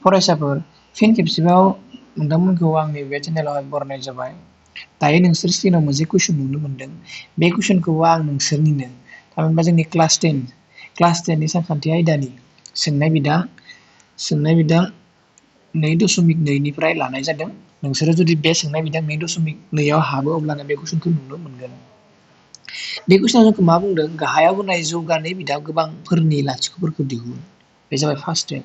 फरायसाफोर फिन खेबसेबाव नोंथांमोनखौ आंनि बे चेनेलावहाय बरायनाय जाबाय। दायो नोंसोर स्क्रिनाव मोनसे कुइसन नुनो मोनदों। बे कुइसनखौ आं नोंसोरनिनो थामहिनबा जोंनि क्लास 10 सानखान्थि आयदानि सोंनाय बिदां 2.2 निफ्राय लानाय जादों। नोंसोरो जुदि बे सोंनाय बिदां 2.2 हाबो अब्लानो बे कुइसनखौ नुनो मोनगोन। बे कुइसना जोंखौ मा बुंदों? गाहायाव होनाय जौगानाय बिदां गोबांफोरनि लाथिख'फोरखौ दिहुन। बे जाबाय फार्स्ट स्टेप।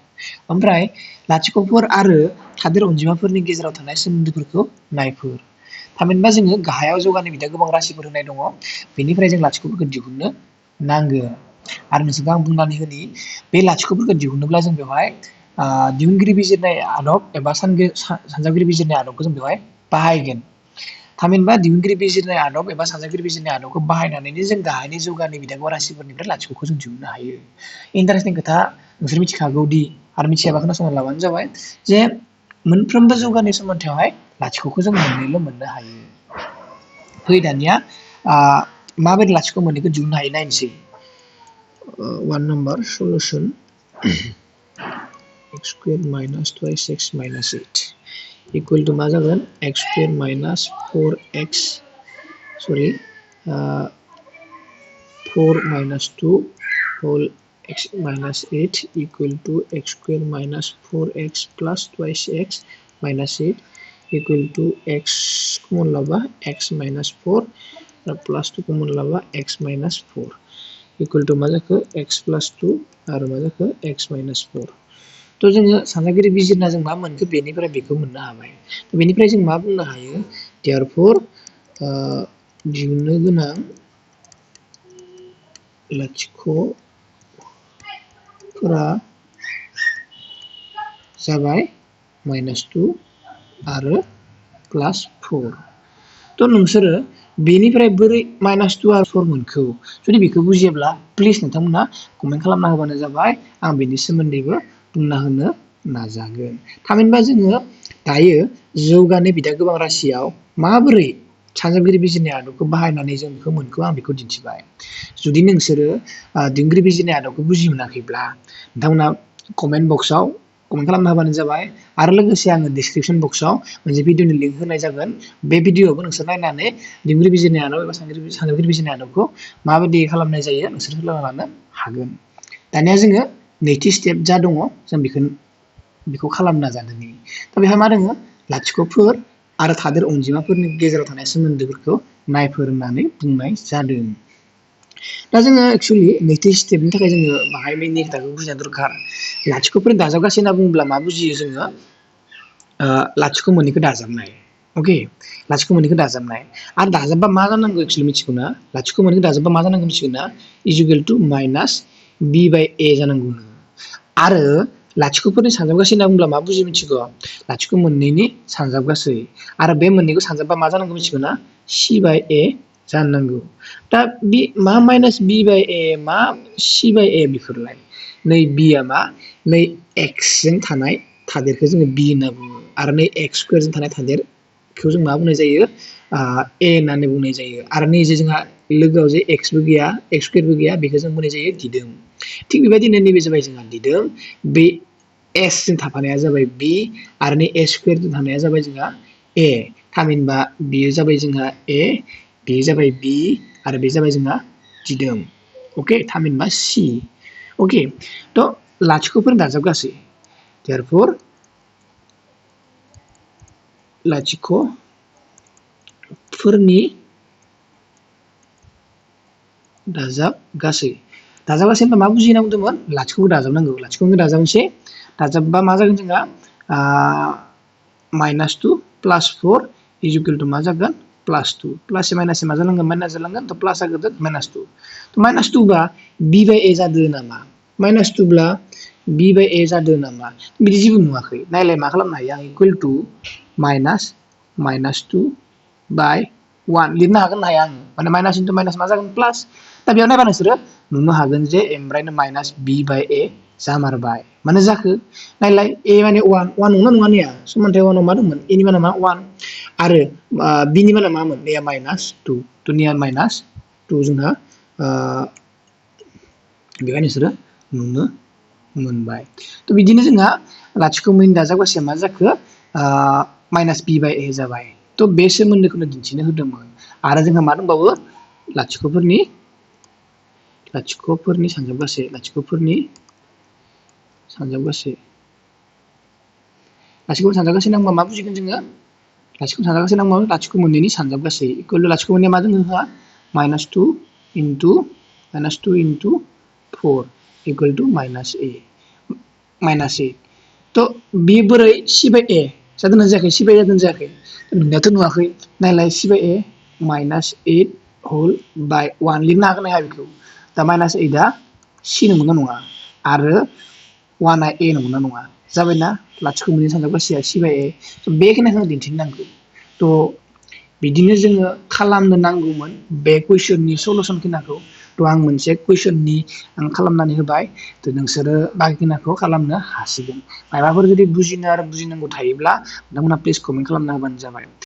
ओमफ्राय लाथिख'फोर आरो थादेर अनजिमाफोरनि गेजेराव थानाय सोमोन्दोफोरखौ नायफोर। थामहिनबा जोङो गाहायाव जौगानाय बिदां गोबां राशिफोर होनाय दङ। बेनिफ्राय जों लाथिख'फोरखौ दिहुननो नांगोन। आरो नोंसोरखौ आं बुंनानै होनि बे लाथिख'फोरखौ दिहुनोब्ला जों बेवहाय दिहुनगिरि बिजिरनाय आदब एबा सानजाबगिरि बिजिरनाय आदबखौ जों बेवहाय बाहायगोन। थामहिनबा दिहुनगिरि बिजिरनाय आदब एबा सानजाबगिरि बिजिरनाय आदबखौ बाहायनानैनो जों गाहायनि जौगानाय बिदां राशिफोरनिफ्राय लाथिख'खौ जों दिहुननो हायो। इन्टारेस्टिं खोथा नोंसोर मिथिखागौदि आरो मिथियाबा खोनासंना लाबानो जाबाय जे मोनफ्रोमबो जौगानाय समान्थायावहाय लाथिख'खौ जों मोननैल' मोननो हायो। फै दानिया माबायदि लाथिख' मोननैखौ दिहुननो हायो नायनोसै। 1 number solution x squared minus 2x minus 8 equal to मा जागोन? x squared minus 4x 4 minus 2 whole x minus 8 equal to x squared minus 4x plus twice x minus 8 equal to x कमन लाबा x minus 4 plus 2 कमन लाबा x minus 4 equal to मा जाखो? x plus 2 आरो मा जाखो? x minus 4 तो जोङो सानजाबगिरि बिजिरना जों मा मोनखो? बेनिफ्राय बेखौ मोननो हाबाय। बेनिफ्राय जों मा बुंनो हायो? therefore दिहुननो गोनां लाथिख'फोरा जाबाय -2 आरो +4। थ' नोंसोरो बेनिफ्राय बोरै -2 आरो 4 मोनखौ? जुदि बेखौ बुजियाब्ला प्लिज नोंथांमोना कमेन्ट खालामना होबानो जाबाय। आं बेनि सोमोन्दैबो बुंना होनो नाजागोन। थामहिनबा जोङो दायो जौगानाय बिदां गोबां राशियाव माबोरै सानजाबगिरि बिजिरनाय आदबखौ बाहायनानै जों बेखौ मोनखो आं बेखौ दिन्थिबाय। जुदि नोंसोरो दिहुनगिरि बिजिरनाय आदबखौ बुजि मोनाखैब्ला नोंथांमोना कमेन्ट बक्सआव कमेन्ट खालामना होबानो जाबाय। आरो लोगोसे आङो डिसक्रिपसन बक्सआव मोनसे भिडिअनि लिंक होनाय जागोन। बे भिडिअआवबो नोंसोर नायनानै दिहुनगिरि बिजिरनाय आदब एबा सानजाबगिरि बिजिरनाय आदबखौ माबायदि खालामनाय जायो नोंसोर सोलोंना लानो हागोन। दानिया जोङो नैथि स्टेप जा दङ जों बेखौ खालामनो नाजादों। दा बेवहाय मा दङ? लाथिख'फोर आरो थादेर अनजिमाफोरनि गेजेराव थानाय सोमोन्दोफोरखौ नायफोर होननानै बुंनाय जादों। दा जोङो एक्सुवेलि नैथि स्टेपनि थाखाय जोङो बाहाय मेननि खोथाखौ बुजिनो दरखार। लाथिख'फोरनि दाजाबगासै होनना बुङोब्ला मा बुजियो जोङो? लाथिख' मोननैखौ दाजाबनाय। अके, लाथिख' मोननैखौ दाजाबनाय आरो दाजाबबा मा जानांगौ एक्सुवेलि मिथिगौ ना? लाथिख' मोननैखौ दाजाबबा मा जानांगौ मिथिगौ ना? इजुकेल टु -b/a जानांगौ। आरो लाथिख'फोरनि सानजाबगासै होनना बुंब्ला मा बुजियो मिथिगौ? लाथिख' मोननैनि सानजाबगासै आरो बे मोननैखौ सानजाबबा मा जानांगौ मिथिगौ ना? c/a जानो नांगौ। दा बे मा -b/a मा c/a बेफोरलाय? नै bआ मा? नै x जों थानाय थादेरखौ जोङो b होनना बुङो आरो नै x स्कुवेरजों थानाय थादेरखौ जों मा बुंनाय जायो? a होननानै बुंनाय जायो। आरो नै जे जोंहा लोगोआव जे xबो गैया x स्कुवेरबो गैया बेखौ जों बुंनाय जायो दिदोम। थिग बेबायदिनो नैबे जाबाय जोंहा दिदोम। बे s जों थाफानाया जाबाय b आरो नै a स्कुवेरजों थानाया जाबाय जोंहा a। थामहिनबा बेयो जाबाय जोंहा a, बेयो जाबाय b आरो बे जाबाय जोंहा दिदोम। अके, थामहिनबा c। अके, थ' लाथिख'फोर दाजाबगासै therefore लाथिख'फोरनि दाजाबगासै होनबा मा बुजिना बुंदोंमोन? लाथिख'खौ दाजाबनांगौ। लाथिख'खौ दाजाबनोसै। दाजाबबा मा जागोन जोंहा? -2 + 4 इजुकेल टु मा जागोन? +2। प्लास माइनास मा जालांगोन? माइनास जालांगोन। थ' प्लासआ गोदोर -2। थ' -2 बा b/a जादों नामा? -2 ब्ला b/a जादों नामा? बिदि जेबो नुवाखै। नायलाय मा खालामनो हायो आं? इकुवेल टु -1 लिरनो हागोन ना हाया आङो? माने माइनास इन्टु माइनास मा जागोन? प्लास। दा बेयाव नायबा नोंसोरो नुनो हागोन जे एमब्रायनो -b/a जामारबाय। मानो जाखो? नायलाय a माने 1 नंगौना नङा नैया? समानथाय 1 आव मा दंमोन? a नि माना मा? 1 आरो b नि माना मामोन? नैया -2 थ' नैया -2 जोंहा बेखायनो नोंसोरो नुनो मोनबाय। थ' बिदिनो जोंहा लाथिख' मोननै दाजाबगासेया मा जाखो माइनास बि बाय ए जाबाय थ' बे सोमोन्दोखौनो दिन्थिनो होदोंमोन आरो जोंहा मा दंबावो लाथिख'फोरनि सानजाबगासै लाथिख'फोरनि सानजाबगासै नांबा मा बुजिगोन जोङो लाथिख' सानजाबगासै नांबा लाथिख' मोननैनि सानजाबगासै इकुवेल टु लाथिख' मोननैया मा दङ जोंहा -2 इनटु 4 इकुवेल टु -8 थ' बे बोरै सि बाय ए जादोंना जायाखै सि बाय ए जादोंना जायाखै नुनायाथ' नुवाखै नायलाय सि बाय ए -8 होल बाय 1 लिरनो हागोन ना हाया बेखौ दा -8आ सि नंगौना नङा आरो 1आ ए नंगौना नङा जाबायना लाथिख' मोननै सानजाबगासेया सि बाय ए बेखिनिखौ दिन्थिनांगौ थ' बिदिनो जोङो खालामनो नांगौमोन बे कुइसननि सलुसन खिनाखौ थ' आं मोनसे कुइसननि आं खालामनानै होबाय थ' नोंसोरो बाखिखिनाखौ खालामनो हासिगोन माबाफोर जुदि बुजिनो आरो बुजिनांगौ थायोब्ला नोंथांमोना प्लिज कमेन्ट खालामना होबानो जाबाय